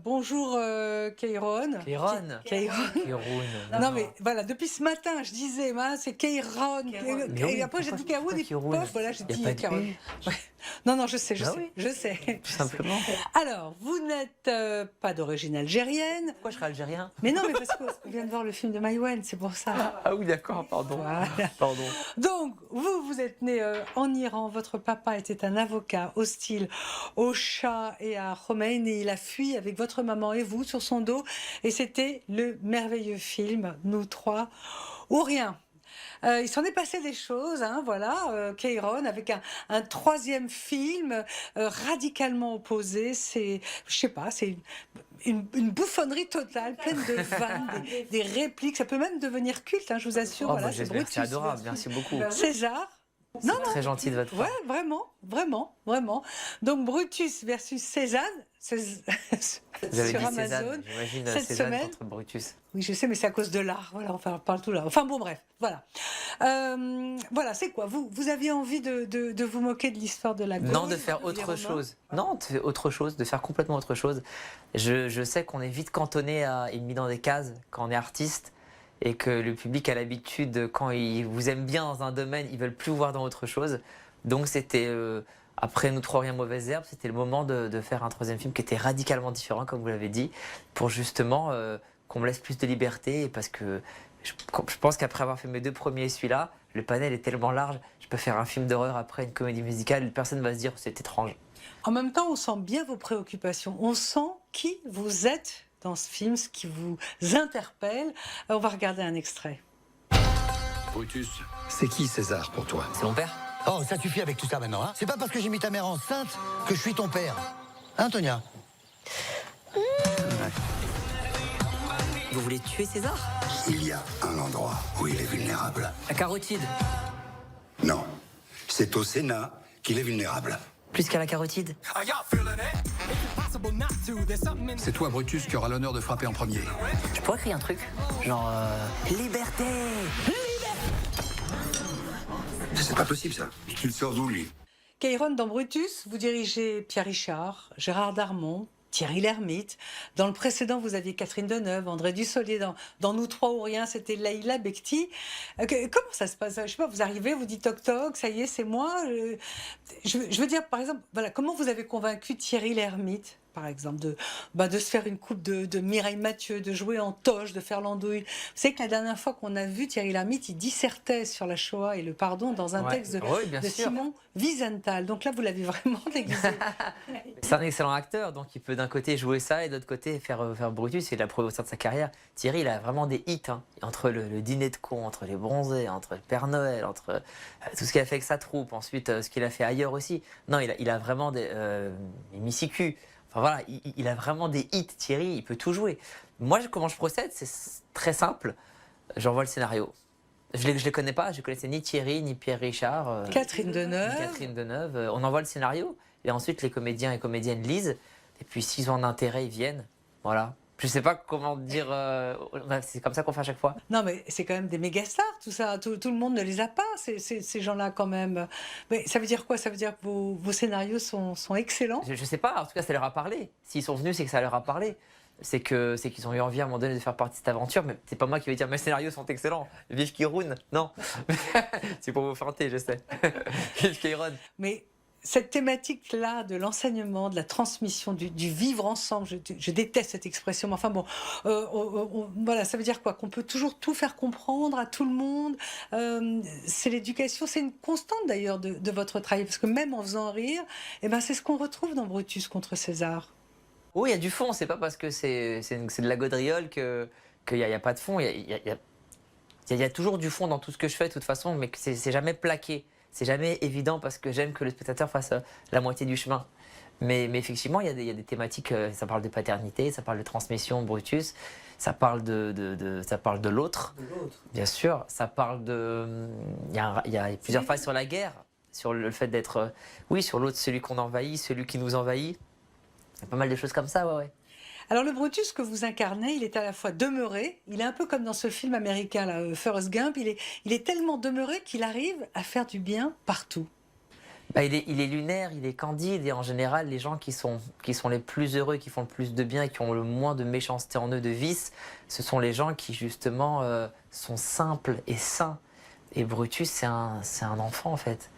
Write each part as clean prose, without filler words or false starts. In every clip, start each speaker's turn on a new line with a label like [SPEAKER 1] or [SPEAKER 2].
[SPEAKER 1] bonjour Keiron.
[SPEAKER 2] Keiron.
[SPEAKER 1] Non mais voilà, depuis ce matin, je disais, c'est Keiron. Et après j'ai dit Keiron, et pof, voilà, j'ai dit Keiron. Ouais. Non, je sais. Je sais.
[SPEAKER 2] Tout simplement.
[SPEAKER 1] Alors, vous n'êtes pas d'origine algérienne.
[SPEAKER 2] Pourquoi je serais algérien?
[SPEAKER 1] Mais non, mais parce qu'on vient de voir le film de Maïwenn, c'est pour ça.
[SPEAKER 2] Ah oui, d'accord, pardon.
[SPEAKER 1] Voilà.
[SPEAKER 2] Pardon.
[SPEAKER 1] Donc, vous êtes né en Iran, votre papa était un avocat hostile au Shah et à Khomeini, il a fui avec votre maman et vous sur son dos, et c'était le merveilleux film Nous trois ou rien. Il s'en est passé des choses, voilà, Keiron, avec un troisième film radicalement opposé. C'est, je sais pas, c'est une bouffonnerie totale, pleine de vannes, des répliques. Ça peut même devenir culte, je vous assure.
[SPEAKER 2] Oh,
[SPEAKER 1] voilà,
[SPEAKER 2] c'est Brutus. C'est adorable, merci beaucoup.
[SPEAKER 1] César.
[SPEAKER 2] C'est très gentil de votre part.
[SPEAKER 1] Ouais, vraiment. Donc Brutus versus Cézanne sur Amazon.
[SPEAKER 2] J'imagine
[SPEAKER 1] cette
[SPEAKER 2] Cézanne
[SPEAKER 1] semaine.
[SPEAKER 2] contre Brutus.
[SPEAKER 1] Oui, je sais, mais c'est à cause de l'art. Voilà, on parle tout là. Enfin bon, bref, voilà. Voilà, c'est quoi? Vous aviez envie de vous moquer de l'histoire de la gauche?
[SPEAKER 2] Non, de faire autre chose. Non, de faire autre chose, de faire complètement autre chose. Je sais qu'on est vite cantonné et mis dans des cases quand on est artiste. Et que le public a l'habitude, quand il vous aime bien dans un domaine, ils veulent plus vous voir dans autre chose. Donc c'était, après Nous trois rien mauvaise herbe, c'était le moment de faire un troisième film qui était radicalement différent, comme vous l'avez dit, pour justement qu'on me laisse plus de liberté, parce que je pense qu'après avoir fait mes deux premiers et celui-là, le panel est tellement large, je peux faire un film d'horreur après une comédie musicale, personne ne va se dire c'est étrange.
[SPEAKER 1] En même temps, on sent bien vos préoccupations, on sent qui vous êtes dans ce film, ce qui vous interpelle. On va regarder un extrait.
[SPEAKER 3] Brutus, c'est qui César pour toi?
[SPEAKER 2] C'est mon père?
[SPEAKER 4] Oh, ça suffit avec tout ça maintenant, hein. C'est pas parce que j'ai mis ta mère enceinte que je suis ton père. Hein, Tonia?
[SPEAKER 2] Vous voulez tuer César?
[SPEAKER 3] Il y a un endroit où il est vulnérable.
[SPEAKER 2] La carotide.
[SPEAKER 3] Non, c'est au Sénat qu'il est vulnérable.
[SPEAKER 2] Plus qu'à la carotide.
[SPEAKER 3] C'est toi, Brutus, qui aura l'honneur de frapper en premier.
[SPEAKER 2] Je pourrais crier un truc, genre liberté.
[SPEAKER 3] C'est pas possible, ça. Tu le sors d'où, lui?
[SPEAKER 1] Keiron, dans Brutus, vous dirigez Pierre Richard, Gérard Darmon, Thierry Lhermitte. Dans le précédent, vous aviez Catherine Deneuve, André Dussolier. Dans Nous trois ou rien, c'était Leïla Bekti. Comment ça se passe? Je sais pas, vous arrivez, vous dites toc toc, ça y est, c'est moi. Je veux dire, par exemple, voilà, comment vous avez convaincu Thierry Lhermitte, par exemple, de se faire une coupe de Mireille Mathieu, de jouer en toge, de faire l'andouille? Vous savez que la dernière fois qu'on a vu Thierry Lhermitte, il dissertait sur la Shoah et le pardon dans un texte de Simon Wiesenthal. Donc là, vous l'avez vraiment déguisé.
[SPEAKER 2] C'est un excellent acteur, donc il peut d'un côté jouer ça et de l'autre côté faire Brutus, et l'a prouvé au sein de sa carrière. Thierry, il a vraiment des hits, entre le dîner de con, entre les bronzés, entre le Père Noël, entre tout ce qu'il a fait avec sa troupe, ensuite ce qu'il a fait ailleurs aussi. Non, il a vraiment des Missicu. Enfin voilà, il a vraiment des hits, Thierry, il peut tout jouer. Moi, comment je procède, c'est très simple. J'envoie le scénario. Je les connais pas, je connaissais ni Thierry, ni Pierre Richard.
[SPEAKER 1] Catherine Deneuve.
[SPEAKER 2] On envoie le scénario, et ensuite les comédiens et comédiennes lisent, et puis s'ils ont un intérêt, ils viennent. Voilà. Je sais pas comment dire, c'est comme ça qu'on fait à chaque fois.
[SPEAKER 1] Non, mais c'est quand même des méga stars, tout ça. Tout le monde ne les a pas, ces gens-là, quand même. Mais ça veut dire quoi? Ça veut dire que vos scénarios sont excellents?
[SPEAKER 2] Je sais pas, en tout cas, ça leur a parlé. S'ils sont venus, c'est que ça leur a parlé. C'est qu'ils ont eu envie à un moment donné de faire partie de cette aventure, mais c'est pas moi qui vais dire mes scénarios sont excellents. Vive Keiron, non. C'est pour vous feinter, je sais. Vive Keiron.
[SPEAKER 1] Mais cette thématique-là de l'enseignement, de la transmission, du vivre ensemble, je déteste cette expression, mais enfin bon, voilà, ça veut dire quoi? Qu'on peut toujours tout faire comprendre à tout le monde. C'est l'éducation, c'est une constante d'ailleurs de votre travail, parce que même en faisant rire, c'est ce qu'on retrouve dans Brutus contre César.
[SPEAKER 2] Oui, il y a du fond, c'est pas parce que c'est de la gaudriole qu'il n'y a pas de fond. Il y a toujours du fond dans tout ce que je fais de toute façon, mais c'est jamais plaqué. C'est jamais évident parce que j'aime que le spectateur fasse la moitié du chemin. Mais effectivement, il y a des thématiques, ça parle de paternité, ça parle de transmission, Brutus, ça parle de l'autre, bien sûr, ça parle de... Il y a plusieurs phases sur la guerre, sur le fait d'être, oui, sur l'autre, celui qu'on envahit, celui qui nous envahit. Il y a pas mal de choses comme ça, ouais.
[SPEAKER 1] Alors le Brutus que vous incarnez, il est à la fois demeuré, il est un peu comme dans ce film américain, là, Forrest Gump, il est tellement demeuré qu'il arrive à faire du bien partout.
[SPEAKER 2] Bah, il est lunaire, il est candide, et en général, les gens qui sont les plus heureux, qui font le plus de bien et qui ont le moins de méchanceté en eux, de vice, ce sont les gens qui justement sont simples et sains. Et Brutus, c'est un enfant en fait.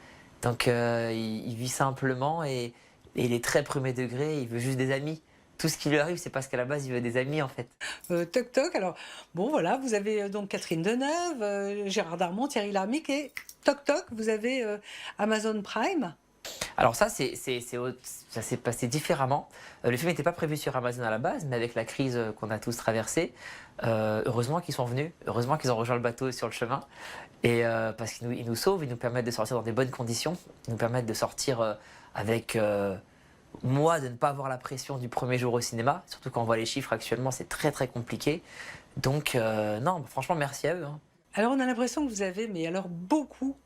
[SPEAKER 2] Donc il vit simplement et il est très premier degré, il veut juste des amis. Tout ce qui lui arrive, c'est parce qu'à la base, il veut des amis en fait.
[SPEAKER 1] Toc toc, alors bon voilà, vous avez donc Catherine Deneuve, Gérard Darmon, Thierry Lhermitte et toc toc, vous avez Amazon Prime.
[SPEAKER 2] Alors ça, ça s'est passé différemment. Le film n'était pas prévu sur Amazon à la base, mais avec la crise qu'on a tous traversée, heureusement qu'ils sont venus, heureusement qu'ils ont rejoint le bateau sur le chemin, et parce qu'ils nous sauvent, ils nous permettent de sortir dans des bonnes conditions, ils nous permettent de sortir avec moi, de ne pas avoir la pression du premier jour au cinéma, surtout quand on voit les chiffres actuellement, c'est très très compliqué. Donc non, franchement, merci à eux. Hein.
[SPEAKER 1] Alors on a l'impression que vous avez, mais alors beaucoup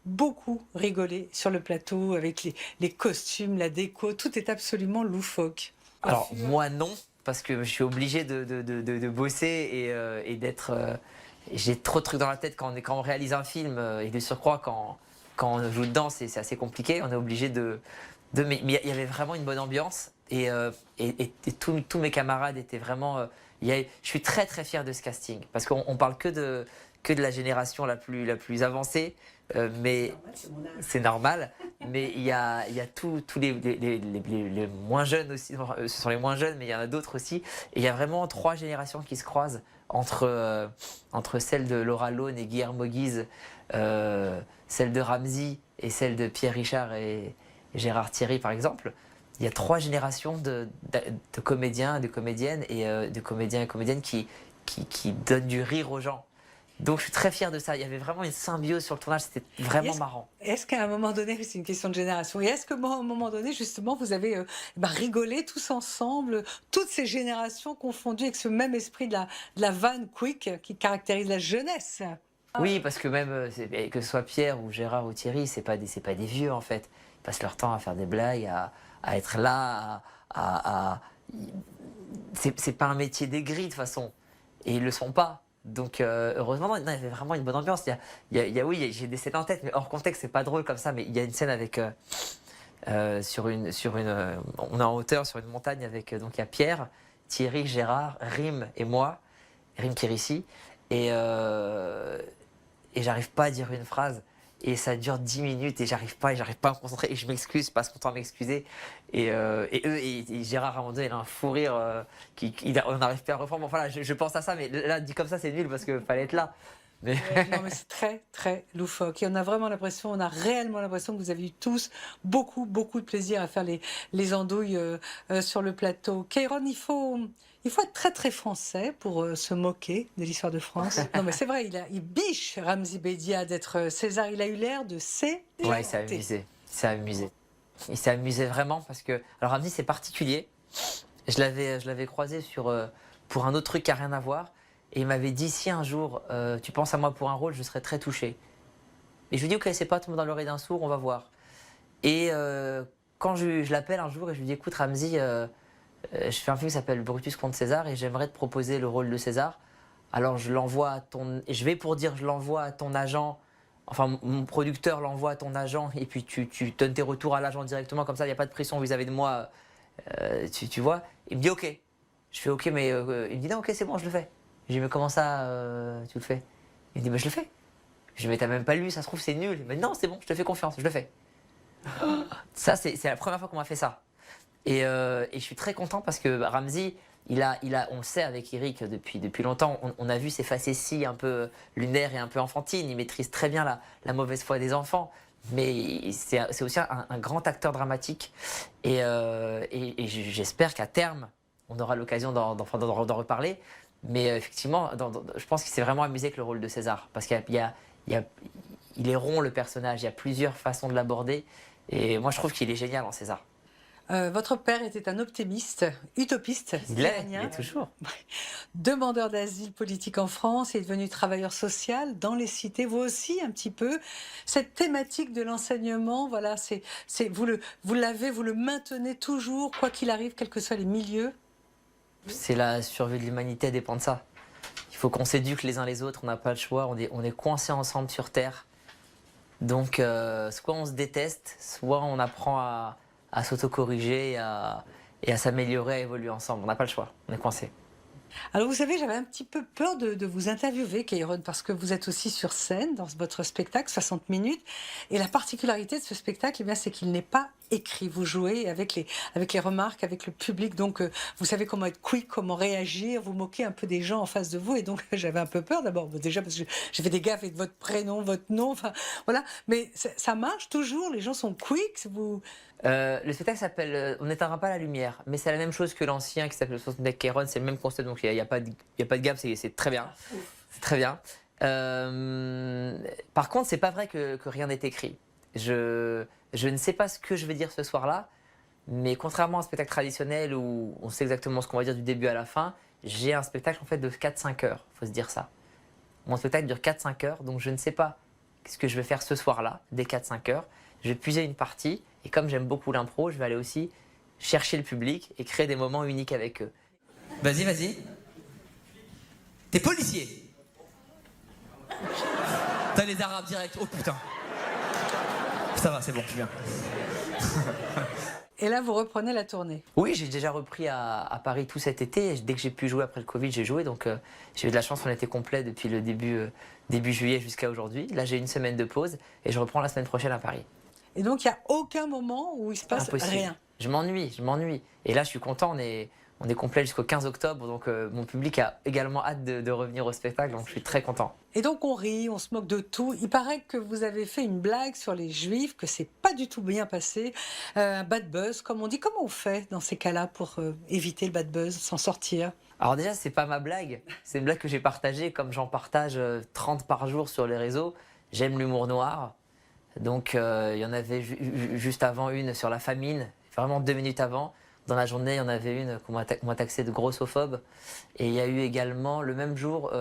[SPEAKER 1] rigolé sur le plateau avec les costumes, la déco, tout est absolument loufoque.
[SPEAKER 2] Alors moi non, parce que je suis obligé de bosser et d'être... j'ai trop de trucs dans la tête quand on réalise un film, et de surcroît quand on joue dedans, c'est assez compliqué, on est obligé mais il y avait vraiment une bonne ambiance, et tous mes camarades étaient vraiment... je suis très très fier de ce casting, parce qu'on parle que de la génération la plus avancée, mais c'est normal. Mais il y a tous les moins jeunes aussi, ce sont les moins jeunes, mais il y en a d'autres aussi. Et il y a vraiment 3 générations qui se croisent entre celle de Laura Lone et Guillermo Guise, celle de Ramzy et celle de Pierre Richard et Gérard Thierry, par exemple. Il y a 3 générations de comédiens, de comédiennes et de comédiens et comédiennes qui donnent du rire aux gens. Donc je suis très fier de ça. Il y avait vraiment une symbiose sur le tournage, c'était vraiment marrant.
[SPEAKER 1] Est-ce qu'à un moment donné, c'est une question de génération, et est-ce que à un moment donné, justement, vous avez rigolé tous ensemble, toutes ces générations confondues avec ce même esprit de la vanne quick qui caractérise la jeunesse?
[SPEAKER 2] Oui, parce que même que ce soit Pierre ou Gérard ou Thierry, c'est pas des vieux en fait. Ils passent leur temps à faire des blagues, à être là, c'est pas un métier d'aigri de toute façon, et ils le sont pas. Donc heureusement, non, il y avait vraiment une bonne ambiance. Oui, j'ai des scènes en tête, mais hors contexte, c'est pas drôle comme ça. Mais il y a une scène avec on est en hauteur sur une montagne avec donc il y a Pierre, Thierry, Gérard, Rim et moi, Rim Kérissi, et j'arrive pas à dire une phrase. Et ça dure 10 minutes et j'arrive pas à me concentrer. Et je m'excuse, je passe mon temps à m'excuser. Et eux, et Gérard, à un moment donné, il a un fou rire, on n'arrive pas à reprendre. Bon, voilà, je pense à ça, mais là, dit comme ça, c'est nul parce qu'il fallait être là. Mais...
[SPEAKER 1] Non, mais c'est très loufoque. Et on a réellement l'impression que vous avez eu tous beaucoup de plaisir à faire les andouilles sur le plateau. Kéron, il faut être très très français pour se moquer de l'histoire de France. Non, mais c'est vrai, il biche Ramzy Bedia d'être César. Il a eu l'air de s'éclater.
[SPEAKER 2] Ouais, il s'est amusé. Il s'est amusé vraiment parce que... Alors Ramzy, c'est particulier. Je l'avais croisé pour un autre truc qui n'a rien à voir. Et il m'avait dit, si un jour tu penses à moi pour un rôle, je serais très touché. Et je lui dis, ok, c'est pas tomber dans l'oreille d'un sourd, on va voir. Et quand je l'appelle un jour et je lui dis, écoute Ramzy, je fais un film qui s'appelle Brutus contre César et j'aimerais te proposer le rôle de César. Alors je l'envoie je l'envoie à ton agent, enfin mon producteur l'envoie à ton agent et puis tu donnes tes retours à l'agent directement, comme ça il n'y a pas de pression vis-à-vis de moi, tu vois. Il me dit ok. Je fais ok, mais il me dit non, ok, c'est bon, je le fais. Je lui dis mais comment ça, tu le fais? Il me dit bah je le fais. Je lui dis mais t'as même pas lu, ça se trouve c'est nul. Il me dit non, c'est bon, je te fais confiance, je le fais. Ça c'est la première fois qu'on m'a fait ça. Et je suis très content parce que Ramzy, on le sait avec Eric depuis longtemps, on a vu ses facéties un peu lunaires et un peu enfantines. Il maîtrise très bien la mauvaise foi des enfants. Mais c'est aussi un grand acteur dramatique. Et j'espère qu'à terme, on aura l'occasion d'en reparler. Mais effectivement, je pense qu'il s'est vraiment amusé avec le rôle de César. Parce qu'il il est rond, le personnage. Il y a plusieurs façons de l'aborder. Et moi, je trouve qu'il est génial en César.
[SPEAKER 1] Votre père était un optimiste, utopiste.
[SPEAKER 2] Il est toujours.
[SPEAKER 1] Demandeur d'asile politique en France, il est devenu travailleur social dans les cités. Vous aussi, un petit peu. Cette thématique de l'enseignement, voilà, vous le maintenez toujours, quoi qu'il arrive, quels que soient les milieux.
[SPEAKER 2] C'est la survie de l'humanité dépend de ça. Il faut qu'on s'éduque les uns les autres, on n'a pas le choix, on est coincés ensemble sur Terre. Donc, soit on se déteste, soit on apprend à s'auto-corriger et à s'améliorer, à évoluer ensemble. On n'a pas le choix, on est coincé.
[SPEAKER 1] Alors vous savez, j'avais un petit peu peur de vous interviewer, Kairon, parce que vous êtes aussi sur scène dans votre spectacle 60 minutes. Et la particularité de ce spectacle, eh bien, c'est qu'il n'est pas écrit. Vous jouez avec les remarques, avec le public. Donc vous savez comment être quick, comment réagir. Vous moquez un peu des gens en face de vous. Et donc j'avais un peu peur d'abord, déjà parce que j'ai fait des gaffes avec votre prénom, votre nom. Enfin voilà. Mais ça marche toujours. Les gens sont quick.
[SPEAKER 2] Le spectacle s'appelle On n'éteindra pas la lumière, mais c'est la même chose que l'ancien qui s'appelle 60 avec Kairon, c'est le même concept, donc il n'y a pas de gap, c'est très bien. C'est très bien. Par contre, c'est pas vrai que rien n'est écrit. Je ne sais pas ce que je vais dire ce soir-là, mais contrairement à un spectacle traditionnel où on sait exactement ce qu'on va dire du début à la fin, j'ai un spectacle en fait de 4-5 heures, il faut se dire ça. Mon spectacle dure 4-5 heures, donc je ne sais pas ce que je vais faire ce soir-là, des 4-5 heures. Je vais puiser une partie, et comme j'aime beaucoup l'impro, je vais aller aussi chercher le public et créer des moments uniques avec eux. Vas-y, vas-y. T'es policier. T'as les arabes direct. Oh putain. Ça va, c'est bon, je suis bien.
[SPEAKER 1] Et là, vous reprenez la tournée.
[SPEAKER 2] Oui, j'ai déjà repris à Paris tout cet été. Dès que j'ai pu jouer après le Covid, j'ai joué. Donc j'ai eu de la chance, on était complet depuis le début juillet jusqu'à aujourd'hui. Là, j'ai une semaine de pause et je reprends la semaine prochaine à Paris.
[SPEAKER 1] Et donc, il n'y a aucun moment où il se passe
[SPEAKER 2] Impossible.
[SPEAKER 1] rien.
[SPEAKER 2] Je m'ennuie. Et là, je suis content, on est complet jusqu'au 15 octobre, donc mon public a également hâte de revenir au spectacle, donc je suis très content.
[SPEAKER 1] Et donc, on rit, on se moque de tout. Il paraît que vous avez fait une blague sur les Juifs, que c'est pas du tout bien passé. Un bad buzz, comme on dit. Comment on fait dans ces cas-là pour éviter le bad buzz, s'en sortir?
[SPEAKER 2] Alors déjà, c'est pas ma blague, c'est une blague que j'ai partagée, comme j'en partage 30 par jour sur les réseaux. J'aime l'humour noir. Donc il y en avait juste avant une sur la famine, vraiment 2 minutes avant. Dans la journée, il y en avait une qu'on m'a taxé de grossophobe. Et il y a eu également, le même jour,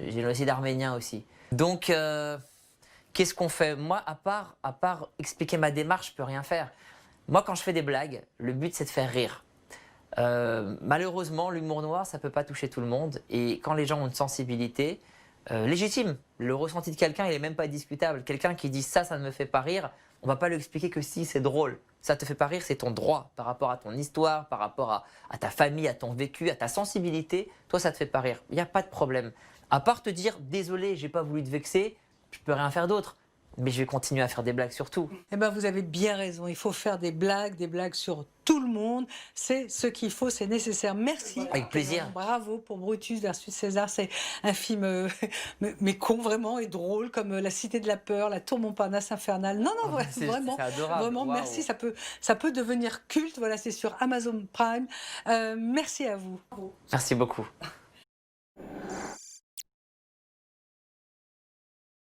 [SPEAKER 2] génocide arménien aussi. Donc, qu'est-ce qu'on fait? Moi, à part expliquer ma démarche, je peux rien faire. Moi, quand je fais des blagues, le but, c'est de faire rire. Malheureusement, l'humour noir, ça ne peut pas toucher tout le monde. Et quand les gens ont une sensibilité légitime, le ressenti de quelqu'un, il n'est même pas discutable. Quelqu'un qui dit ça ne me fait pas rire, on ne va pas lui expliquer que si, c'est drôle. Ça te fait pas rire, c'est ton droit par rapport à ton histoire, par rapport à ta famille, à ton vécu, à ta sensibilité. Toi, ça te fait pas rire. Il n'y a pas de problème. À part te dire, désolé, j'ai pas voulu te vexer, je peux rien faire d'autre. Mais je vais continuer à faire des blagues sur tout.
[SPEAKER 1] Eh ben, vous avez bien raison. Il faut faire des blagues sur tout le monde. C'est ce qu'il faut, c'est nécessaire. Merci.
[SPEAKER 2] Avec plaisir.
[SPEAKER 1] Bravo pour Brutus versus César. C'est un film, mais con vraiment et drôle, comme La Cité de la Peur, La Tour Montparnasse infernale. Non, vraiment,
[SPEAKER 2] c'est adorable.
[SPEAKER 1] vraiment,
[SPEAKER 2] Wow.
[SPEAKER 1] merci. Ça peut devenir culte. Voilà, c'est sur Amazon Prime. Merci à vous.
[SPEAKER 2] Merci beaucoup.